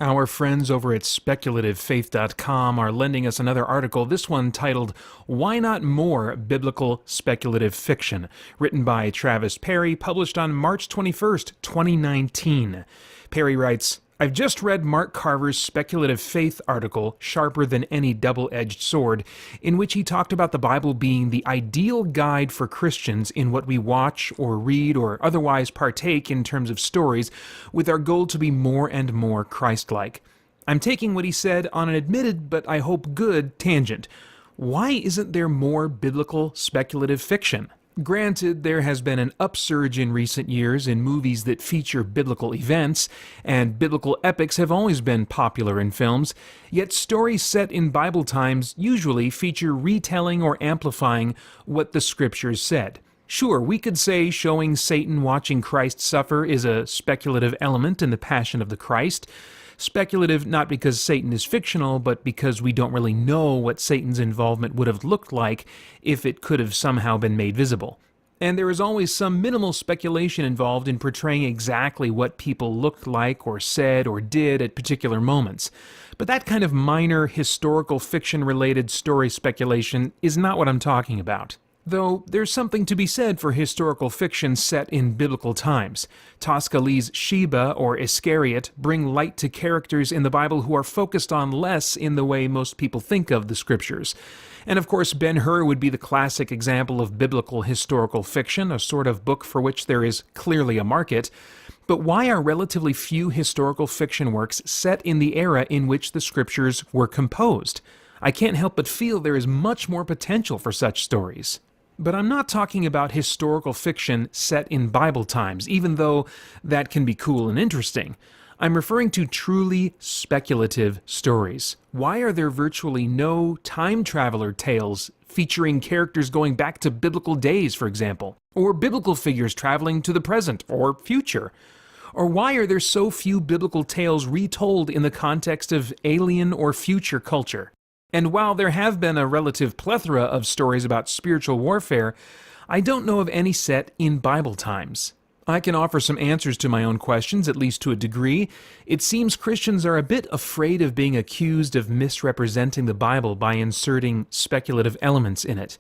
Our friends over at SpeculativeFaith.com are lending us another article, this one titled, Why Not More Biblical Speculative Fiction, written by Travis Perry, published on March 21st, 2019. Perry writes, I've just read Mark Carver's Speculative Faith article, Sharper Than Any Double-Edged Sword, in which he talked about the Bible being the ideal guide for Christians in what we watch or read or otherwise partake in terms of stories, with our goal to be more and more Christ-like. I'm taking what he said on an admitted, but I hope good, tangent. Why isn't there more biblical speculative fiction? Granted, there has been an upsurge in recent years in movies that feature biblical events, and biblical epics have always been popular in films, yet stories set in Bible times usually feature retelling or amplifying what the scriptures said. Sure, we could say showing Satan watching Christ suffer is a speculative element in the Passion of the Christ. Speculative not because Satan is fictional, but because we don't really know what Satan's involvement would have looked like if it could have somehow been made visible. And there is always some minimal speculation involved in portraying exactly what people looked like or said or did at particular moments. But that kind of minor historical fiction-related story speculation is not what I'm talking about. Though there's something to be said for historical fiction set in biblical times. Tosca-Lee's Sheba or Iscariot bring light to characters in the Bible who are focused on less in the way most people think of the scriptures. And of course, Ben-Hur would be the classic example of biblical historical fiction, a sort of book for which there is clearly a market. But why are relatively few historical fiction works set in the era in which the scriptures were composed? I can't help but feel there is much more potential for such stories. But I'm not talking about historical fiction set in Bible times, even though that can be cool and interesting. I'm referring to truly speculative stories. Why are there virtually no time traveler tales featuring characters going back to biblical days, for example? Or biblical figures traveling to the present or future? Or why are there so few biblical tales retold in the context of alien or future culture? And while there have been a relative plethora of stories about spiritual warfare, I don't know of any set in Bible times. I can offer some answers to my own questions, at least to a degree. It seems Christians are a bit afraid of being accused of misrepresenting the Bible by inserting speculative elements in it.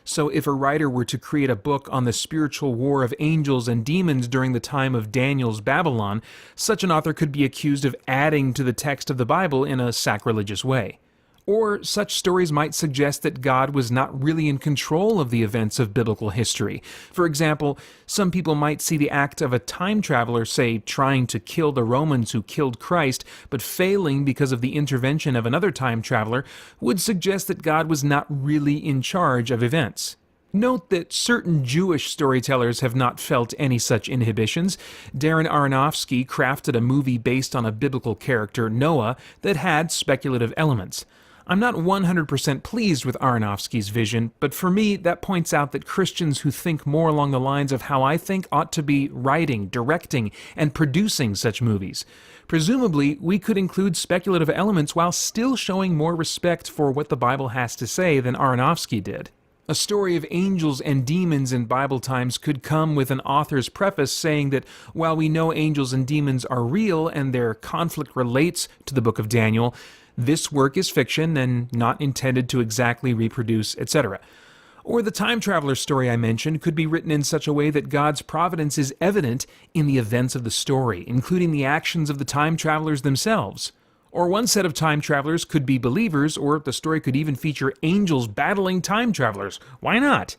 So if a writer were to create a book on the spiritual war of angels and demons during the time of Daniel's Babylon, such an author could be accused of adding to the text of the Bible in a sacrilegious way. Or such stories might suggest that God was not really in control of the events of biblical history. For example, some people might see the act of a time traveler, say, trying to kill the Romans who killed Christ, but failing because of the intervention of another time traveler, would suggest that God was not really in charge of events. Note that certain Jewish storytellers have not felt any such inhibitions. Darren Aronofsky crafted a movie based on a biblical character, Noah, that had speculative elements. I'm not 100% pleased with Aronofsky's vision, but for me, that points out that Christians who think more along the lines of how I think ought to be writing, directing, and producing such movies. Presumably, we could include speculative elements while still showing more respect for what the Bible has to say than Aronofsky did. A story of angels and demons in Bible times could come with an author's preface saying that while we know angels and demons are real and their conflict relates to the book of Daniel, this work is fiction and not intended to exactly reproduce, etc. Or the time traveler story I mentioned could be written in such a way that God's providence is evident in the events of the story, including the actions of the time travelers themselves. Or one set of time travelers could be believers, or the story could even feature angels battling time travelers. Why not?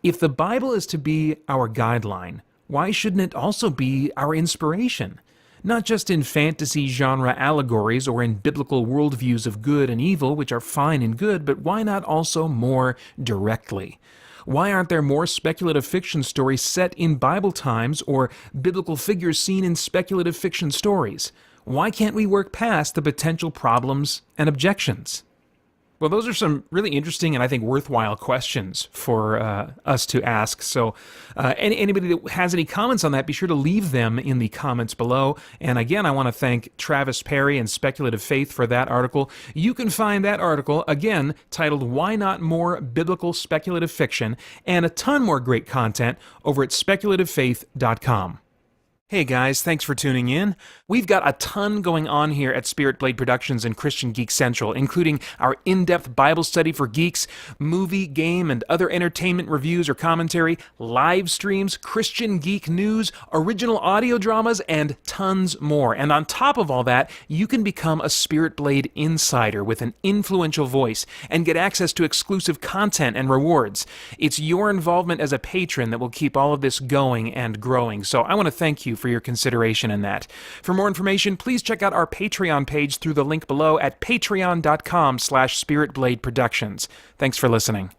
If the Bible is to be our guideline, why shouldn't it also be our inspiration? Not just in fantasy genre allegories or in biblical worldviews of good and evil, which are fine and good, but why not also more directly? Why aren't there more speculative fiction stories set in Bible times or biblical figures seen in speculative fiction stories? Why can't we work past the potential problems and objections? Well, those are some really interesting and I think worthwhile questions for us to ask. So, anybody that has any comments on that, be sure to leave them in the comments below. And again, I want to thank Travis Perry and Speculative Faith for that article. You can find that article, again, titled Why Not More Biblical Speculative Fiction, and a ton more great content over at speculativefaith.com. Hey guys, thanks for tuning in. We've got a ton going on here at Spirit Blade Productions and Christian Geek Central, including our in-depth Bible study for geeks, movie, game, and other entertainment reviews or commentary, live streams, Christian geek news, original audio dramas, and tons more. And on top of all that, you can become a Spirit Blade insider with an influential voice and get access to exclusive content and rewards. It's your involvement as a patron that will keep all of this going and growing, so I want to thank you for your consideration in that. For more information, please check out our Patreon page through the link below at patreon.com/spiritbladeproductions. Thanks for listening.